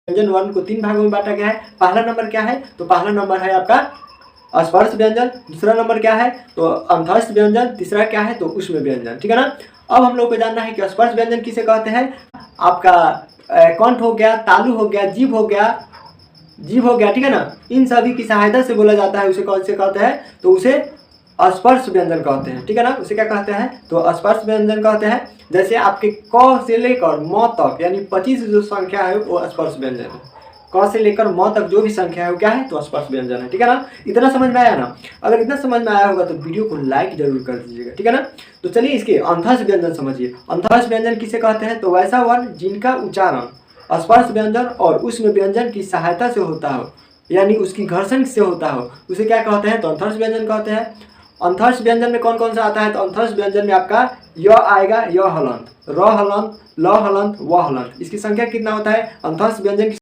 व्यंजन वर्ण को 3 भागों में बांटा गया है। पहला नंबर क्या है, तो पहला नंबर है आपका स्पर्श व्यंजन, दूसरा नंबर क्या है तो अंतस्थ व्यंजन, तीसरा क्या है तो उष्म व्यंजन। ठीक है ना। अब हम लोग को जानना है कि स्पर्श व्यंजन किसे कहते हैं। आपका कंठ हो गया, तालु हो गया, जीभ हो गया, ठीक है ना, इन सभी की सहायता से बोला जाता है, उसे कौन से कहते हैं तो उसे स्पर्श व्यंजन कहते हैं। ठीक है ना, उसे क्या कहते हैं तो स्पर्श व्यंजन कहते हैं। जैसे आपके क से लेकर म तक यानी 25 जो संख्या है वो स्पर्श व्यंजन है। क से लेकर म तक जो भी संख्या है वो क्या है तो स्पर्श व्यंजन है। ठीक है ना, इतना समझ में आया ना। अगर इतना समझ में आया होगा तो वीडियो को लाइक जरूर कर दीजिएगा। ठीक है ना। तो चलिए इसके अंतस्थ व्यंजन समझिए। अंतस्थ व्यंजन किसे कहते हैं तो वैसा वर्ण जिनका उच्चारण स्पर्श व्यंजन और उष्म व्यंजन की सहायता से होता हो, यानी उसकी घर्षण से होता हो, उसे क्या कहते हैं तो अंतस्थ व्यंजन कहते हैं। अंतस्थ व्यंजन में कौन कौन सा आता है तो अंतस्थ व्यंजन में आपका य आएगा, य हलंत, र हलंत, ल हलंत, व हलंत। इसकी संख्या कितना होता है अंतस्थ व्यंजन की